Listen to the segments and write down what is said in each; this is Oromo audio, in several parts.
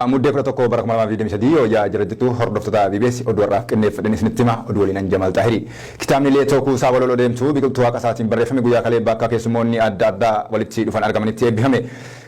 Muddee kudha tokko bara 2023 yaa jirtu hordoftoota BBS oduu irraa qindeeffadhanii isinitti hima oduu waliin Jamal Tahiri. Kitaabni Leetoo Kuusaa Waloloo deemtu biqiltuu Waaqa isaatiin barreeffame guyyaa kalee bakka keessummoonni adda addaa walitti dhufan argamanitti eebbifame.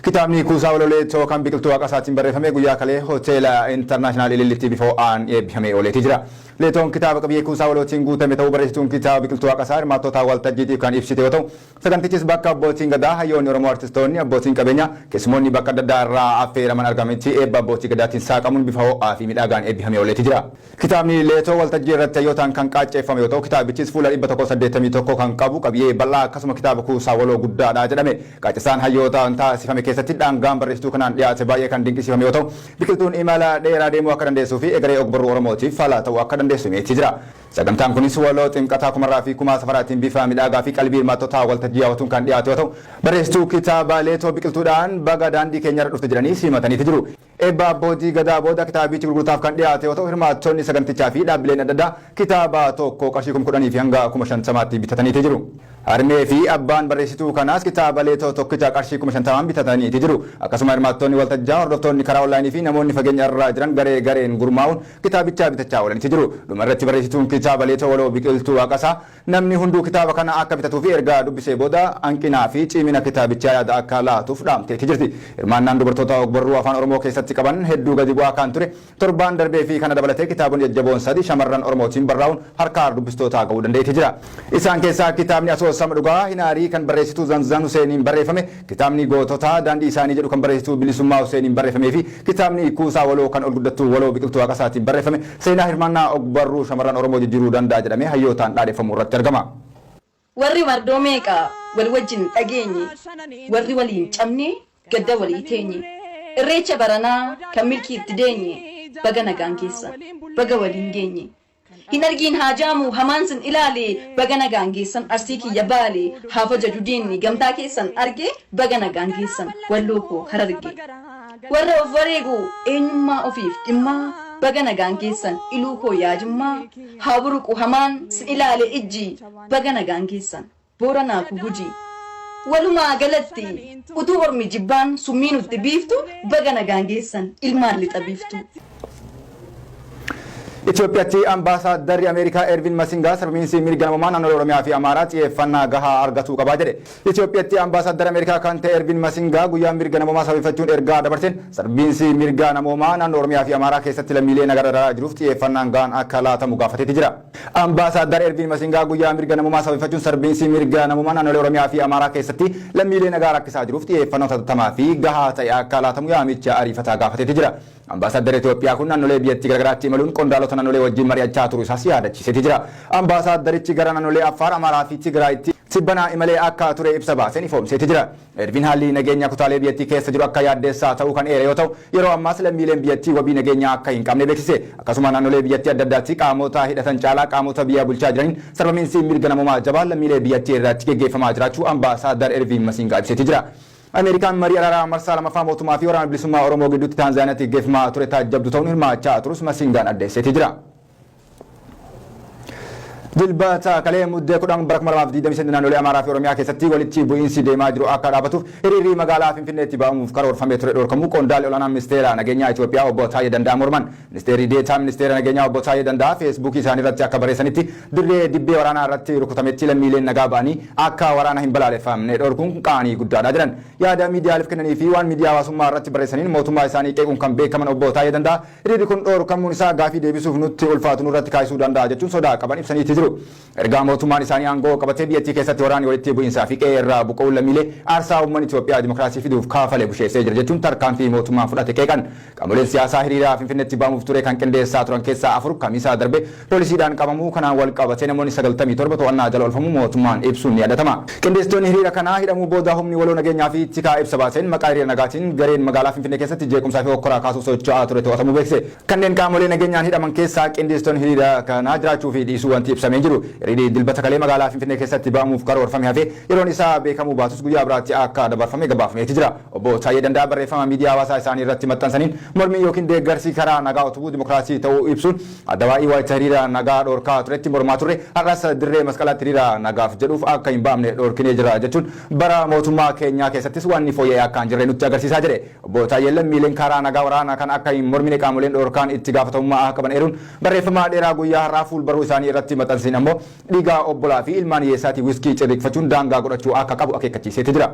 Kitaabni Kuusaa Waloloo Leetoo kan biqiltuu Waaqa isaatiin barreeffame guyyaa kalee hoteela International Ilillitti bifa ho'aan eebbifame ooleeti jira. Leetoon kitaaba qabiyyee Kuusaa Walolootiin guutame ta'uu barreessituun kitaaba biqiltuu Waaqa isaa hirmaattota waltajjiitiif kan ibsite yoo ta'u sagantichis bakka abbootiin gadaa hayyoonni Oromoo artistoonni abbootiin qabeenya keessummoonni bakka adda addaa irraa affeeraman argamanitti eebba abbootii gadaatiin saaqamuun bifa ho'aa fi midhagaan eebbifame ooleeti jira. Kitaabni Leetoo waltajjii irratti hayyootaan kan qaacceeffame yoo ta'u kitaabichis fuula 181 kan qabu qabiyyee bal'aa akkasuma kitaaba Kuusaa Waloloo guddaadha jedhame. Qaaccesaan hayyootaan taasifame keessatti dhaangaan barreessituu kanaan dhiyaate baay'ee kan dinqisiifame yoo ta'u biqiltuun imala dheeraa deemuu akka dandeessuu fi egeree ogbarruu Oromootiif fala ta'uu akka dandeessumeeti jira. Sagantaan kunis waloo xinqataa kumarraa fi kumaa safaraatiin bifa midhagaa fi qalbii hirmaattotaa waltajjii hawwatuun kan dhiyaate yoo ta'u barreessituu kitaaba Leetoo biqiltuudhaan baga daandii keenyarra dhufte jedhanii simataniiti jiru. Eebba abbootii gadaa booda kitaabichi gurgurtaaf kan dhiyaate yoo ta'u hirmaattonni sagantichaa fi dhaabbileen adda addaa kitaaba tokko qarshii 10,000 fi hanga 50,000tti bitataniiti jiru. Harmee fi abbaan barreessituu kanaas kitaaba Leetoo tokkicha qarshii 50,000 bitataniiti jiru. Akkasuma hirmaattonni waltajjaa hordoftoonni karaa onlaayinii fi namoonni fageenya irraa jiran garee gareen gurmaa'uun kitaabicha bitachaa oolaniiti jiru. Dhumarratti barreessituun kitaaba Leetoo Waloo biqiltuu Waaqa isaa namni hunduu kitaaba kana akka bitatuu fi ergaa dubbisee booda hanqinaa fi cimina kitaabichaa yaada akka laatuuf dhaamteeti jirti. Hirmaannaan dubartoota ogbarruu afaan Oromoo keessatti qaban hedduu gadi bu'aa kan ture torbaan darbee fi kana dabalatee kitaabonni jajjaboon sadii shamarran Oromootiin barraa'uun harka dubbistootaa ga'uu danda'eeti jira. Isaan keessaa kitaabni Asoosama Dhugaa Hinaarii kan barreessituu Zanzan Huseeniin barreeffame, kitaabni Gootota Daandii Isaanii jedhu kan barreessituu Bilisummaa Huseeniin barreeffamee fi kitaabni Kuusaa Waloo kan ol guddattuu Waloo biqiltuu Waaqa isaatiin barreeffame seenaa hirmaannaa ogbarruu shamarran Oromoo jijjiiruu danda'a jedhamee hayyootaan dhaadheeffamu irratti argama. Warri mardoo meeqa wal wajjin dhageenye, warri waliin cabne gadda walii teenye, irreecha baranaa kan milkiitti deenye, baga nagaan keessa, baga waliin geenye. Hin argiin haajaamu hamaan sin ilaale baga nagaan geessan arsii kiyya baale haafa jaju diinni gamtaa keessan arge baga nagaan geessan walloo koo hararge. Warra of wareegu eenyummaa ofiif dhimmaa baga nagaan geessan iluu koo yaajummaa haa buruqu hamaan sin ilaale ijji baga nagaan geessan booranaa ku guji. Walumaa galatti utuu ormi jibbaan summii nutti biiftu baga nagaan geessan ilmaan lixa biiftu. Itoophiyaatti ambaasaaddarri Ameerikaa Ervin Masingaa sarbiinsi mirga namummaa naannoo Oromiyaa fi Amaaraa xiyyeeffannaa gahaa argatuu qabaa jedhe. Itoophiyaatti ambaasaaddarri Ameerikaa kan ta'e Ervin Masingaa guyyaa mirga namummaa sababeeffachuun ergaa dabarseen sarbiinsi mirga namummaa naannoo Oromiyaa fi Amaaraa keessatti lammiilee nagaraa jiruuf xiyyeeffannaan gahaan akka laatamu gaafateeti jira. Ambaasaaddarri Ervin Masingaa guyyaa mirga namummaa sababeeffachuun sarbiinsi mirga namummaa naannoo Oromiyaa fi Amaaraa keessatti lammiilee nagaraa rakkisaa jiruuf xiyyeeffannoo tattamaa fi gahaa ta'e akka laatamu yaamicha ariifataa gaafateeti jira. Ambaasaaddarri Itoophiyaa kun naannolee biyyattii garagaraatti imaluun qondaalota naannolee wajjin mari'achaa turuu isaas yaadachiiseeti jira. Ambaasaadarichi gara naannolee Affaar, Amaaraa fi Tigraayitti tibbanaa imalee akka ture ibsa baaseen ifoomseeti jira. Ervin haalli nageenya kutaalee biyyattii keessa jiru akka yaaddeessaa ta'uu kan eere yoo ta'u yeroo ammaas lammiileen biyyattii wabii nageenyaa akka hin qabne beeksise. Akkasuma naannolee biyyattii adda addaatti qaamota hidhatan caalaa qaamota biyya bulchaa jiraniin sarbamiinsi mirga namummaa jabaan lammiilee biyyattii irratti geggeeffamaa jiraachuu ambaasaadar Ervin Masingaa ibseeti jira. Ameerikaan marii araaraa marsaa lamaffaa mootummaa fi waraana bilisummaa Oromoo gidduutti Taanzaaniyaatti geggeeffamaa ture taajjabdu ta'uun hirmaachaa turus Masingaan addeesseeti jira. Dilbata kalee muddee 10 bara 2023 naannolee Amaaraa fi Oromiyaa keessatti walitti bu'iinsi deemaa jiru akka dhaabatuuf hiriirri magaalaa Finfinneetti ba'amuuf karoorfamee ture dhorkamuu qondaalli olaanaan ministeera nageenyaa Itoophiyaa obbo Taayee Danda'a morman. Ministeerri deetaa ministeera nageenyaa obbo Taayee Danda'a feesbuukii isaanii irratti akka barreessanitti dirree dibbee waraanaa irratti rukutametti lammiileen nagaa ba'anii akka waraana hin balaaleffamne dhorkuun qaanii guddaadha jedhan. Yaada miidiyaaleef kennanii fi waan miidiyaa hawaasummaa irratti barreessaniin mootummaa isaanii qeequun kan beekaman obbo Taayee Danda'a hiriirri kun dhorkamuun isaa gaafii deebisuuf nutti ulfaatu nurratti kaasuu danda'a jechuun sodaa qaban ibsaniiti jiru. Ergaa mootummaan isaanii aangoo qabatee biyyattii keessatti waraanni walitti bu'iinsaa fi qe'ee irraa buqqa'uun lammiilee aarsaa uummanni Itoophiyaa dimookiraasii fiduuf kaafalee busheessee jira jechuun tarkaanfii mootummaan fudhate qeeqan. Qaamoleen siyaasaa hiriiraa Finfinneetti ba'amuuf ture kan qindeessaa turan keessaa 4 kamisaa darbe poolisiidhaan qabamuu kanaan wal qabatee namoonni 97 to'annaa jala oolfamuu mootummaan ibsuun ni yaadatama. Qindeessitoonni hiriira kanaa hidhamuu booda humni waloo nageenyaa fi tikaa ibsa baaseen maqaa hiriira nagaatiin gareen magaalaa Finfinnee keessatti jeequmsaa fi hokkoraa kaasuuf socho'aa ture to'atamuu beekse. Kanneen qaamolee nageenyaan hidhaman keessaa qindeessitoonni hiriira kanaa jiraachuu fi dhiisuu wanti ibsame ibsamee jiru. Hiriirri dilbata kalee magaalaa Finfinnee keessatti ba'amuuf karoorfame hafee yeroon isaa beekamuu baatus guyyaa biraatti akka dabarfame gabaafameeti jira. Obbo Taayyee Danda'a barreeffama miidiyaa hawaasaa isaanii irratti maxxansaniin mormii yookiin deeggarsi karaa nagaa utubuu dimokiraasii ta'uu ibsuun addawaa'ii waayita hiriira nagaa dhorkaa turetti mormaa turre har'as dirree masqalaatti hiriira nagaaf jedhuuf akka hin baamne dhorkinee jira jechuun bara mootummaa keenyaa keessattis wanni fooyya'ee akka hin jirre nutti agarsiisaa jedhe. Obbo Taayyee lammiileen karaa nagaa waraanaa kan akka hin mormine qaamoleen dhorkaan itti gaafatamummaa akka qaban eeruun barreeffama dheeraa guyyaa har'aa fuulbaruu isaanii irratti maxxansiin ammoo dhiigaa obbolaa fi ilmaan hiyyeessaatii wiskii cirriqfachuun daangaa godhachuu akka qabu akeekkachiiseeti jira.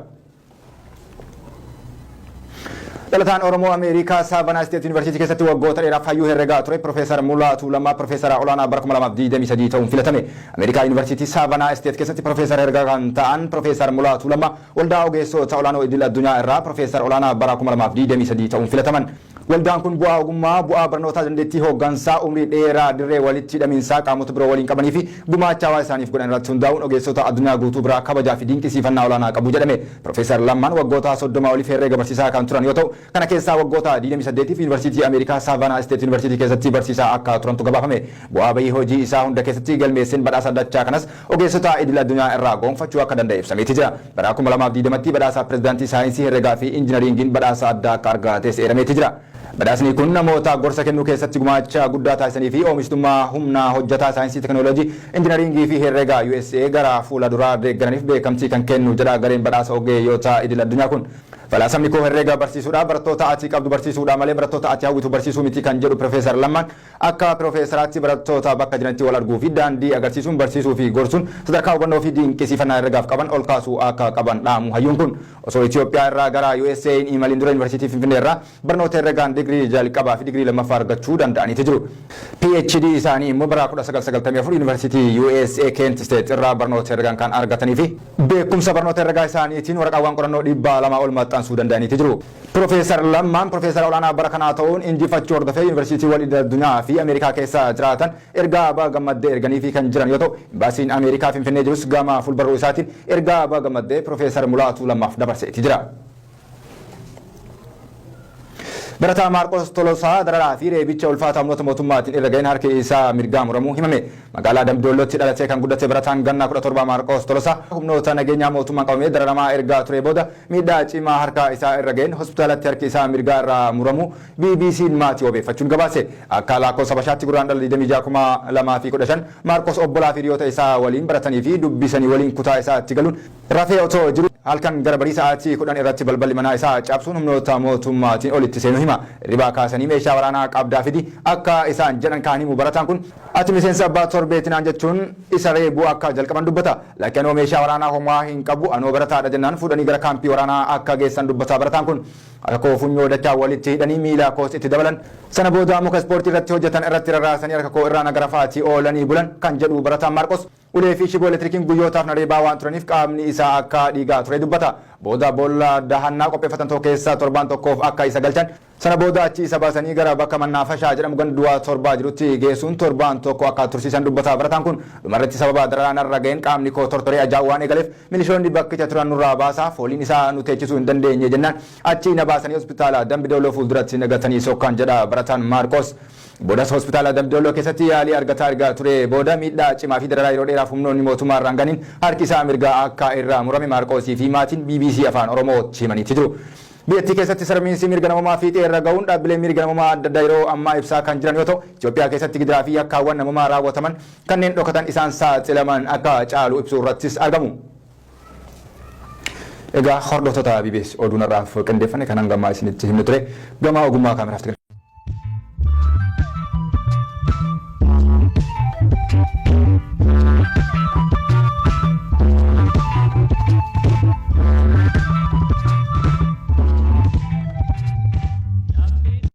Dhalataan Oromoo Ameerikaa Savannah State University keessatti waggoota dheeraaf hayyuu herregaa ture Profeesar Mulaatuu Lammaa Profeesara olaanaa bara 2023 ta'uun filatame. Ameerikaa University Savannah State keessatti Profeesar herregaa kan ta'an Profeesar Mulaatuu Lammaa waldaa ogeessota olaanoo idil addunyaa irraa Profeesar olaanaa bara 2023 ta'uun filataman. Waldaan kun bu'aa ogummaa, bu'aa barnootaa dandeettii hooggansaa, umrii dheeraa dirree walitti hidhamiinsaa qaamota biroo waliin qabanii fi gumaacha hawaasa isaaniif godhan irratti hundaa'uun ogeessota addunyaa guutuu biraa kabajaa fi dinqisiifannaa olaanaa qabu jedhame. Profeesar Lammaan waggoota 30 oliif herreega barsiisaa kan turan yoo ta'u, kana keessaa waggoota 28 fi Yuunivarsiitii Ameerikaa Savannah State University keessatti barsiisaa akka turantu gabaafame. Bu'aa bahii hojii isaa hunda keessatti galmeesseen badhaasa dachaa kanas ogeessota idil addunyaa irraa gonfachuu akka danda'e ibsameeti jira. Bara 2020tti badhaasa pireezidaantii saayinsii herreegaa fi injinariingiin badhaasa addaa akka argates eerameeti jira. Badhaasni kun namoota gorsa kennuu keessatti gumaacha guddaa taasisanii fi oomishtummaa humna hojjetaa saayinsii teknooloojii injinariingii fi herreegaa USA gara fuula duraa deeggaraniif beekamtii kan kennu jedha gareen badhaasa ogeeyyotaa idil addunyaa kun. Badhaasamni koo herreega barsiisuudha barattoota ati qabdu barsiisuudha malee barattoota ati hawwitu barsiisuu miti kan jedhu Profeesar Lammaan akka Profeesaraatti barattoota bakka jiranitti wal arguu fi daandii agarsiisuun barsiisuu fi gorsuun sadarkaa hubannoo fi dinqisiifannaa herreegaaf qaban ol kaasuu akka qaban dhaamu hayyuun kun osoo Itoophiyaa irraa gara USA hin imalin dura Yuunivarsiitii Finfinnee irraa barnoota herreegaan digirii jalqabaa fi digirii lammaffaa argachuu danda'aniiti jiru. PhD isaanii immoo bara 1994 Yuunivarsiitii USA Kent State irraa barnoota herreegaan kan argatanii fi beekumsa barnoota herreegaa isaaniitiin waraqaawwan qorannoo 200 ol maxxansuu danda'aniiti jiru. Profeesar Lammaan Profeesara olaanaa bara kanaa ta'uun injifachuu hordofee Yuunivarsiitiiwwan idil addunyaa fi Ameerikaa keessa jiraatan ergaa baga gammaddee erganii fi kan jiran yoo ta'u, Imbaasiin Ameerikaa Finfinnee jirus gama fuulbaruu isaatiin ergaa baga gammaddee Profeesar Mulaatuu Lammaaf dabarseeti jira. Barataa Maarqos Tolosaa dararaa fi reebicha ulfaataa humnoota mootummaatiin irra ga'een harki isaa mirgaa muramuu himame. Magaalaa Dambidollootti dhalatee kan guddate barataan ganna 17 Maarqos Tolosaa humnoota nageenyaa mootummaan qabamee dararamaa ergaa ture booda miidhaa cimaa harka isaa irra ga'een hospitaalatti harki isaa mirgaa irraa muramuu BBC'n maatii obeeffachuun gabaase. Akka lakkoofsa Habashaatti guraandhala 26,2015 Maarqos obbolaa fi hiriyoota isaa waliin baratanii fi dubbisanii waliin kutaa isaatti galuun rafee otoo jiru halkan gara barii sa'aatii 10 irratti balballi manaa isaa cabsuun humnoota mootummaatiin olitti seenuu hima. Ribaa kaasanii meeshaa waraanaa qabdaa fidi akka isaan jedhan kaan himu barataan kun ati miseensa abbaa torbeetinaan jechuun isa reebuu akka jalqaban dubbata. Laakiin anoo meeshaa waraanaa homaa hin qabu anoo barataadha jennaan fuudhanii gara kaampii waraanaa akka geessan dubbata barataan kun. Akka funyoo dachaa walitti hidhanii miila koos itti dabalan sana booda muka ispoortii irratti hojjetan irratti rarraasanii harka koo irraa nagara faatii oolanii bulan kan jedhu barataan Maarqos ulee fi shiboo elektirikiin guyyootaaf na reebaa waan turaniif qaamni isaa akka dhiigaa ture dubbata. Booda boolla dahannaa qopheeffatan tokko keessaa torbaan tokkoof akka isa galchan sana booda achi isa baasanii gara bakka Mannaafashaa jedhamu ganduwaa torbaa jirutti geessuun torbaan tokko akka tursiisan dubbata barataan kun. Dhumarratti sababa dararaan irra ga'een qaamni koo tortoree ajaa'u waan eegaleef milishoonni bakkicha turan nurraa baasaa fooliin isaa nu teechisuu hin dandeenye jennaan achi na baasanii hospitaala Dambidolloo fuulduratti nagatanii sokkaan jedha barataan Maarqos. Boodas hospitaala Dambidolloo keessatti yaalii argaa ture booda miidhaa cimaa fi dararaa yeroo dheeraaf humnoonni mootummaa irraan ganiin harki isaa mirgaa akka irraa murame Maarqosii fi maatiin BBC Afaan Oromoo himaniiti jiru. Biyyattii keessatti sarmiinsi mirga namummaa fiixee irra ga'uun dhaabbilee mirga namummaa adda addaa yeroo ammaa ibsaa kan jiran yoo ta'u, Itoophiyaa keessatti gidiraa fi yakkaawwan namummaa raawwataman kanneen dhokatan isaan saaxilaman akka caalu ibsuu irrattis argamu. Egaa hordoftoota BBS oduun irraaf qindeeffame kan hangamaa isinitti himnu ture gama ogummaa kaameraaf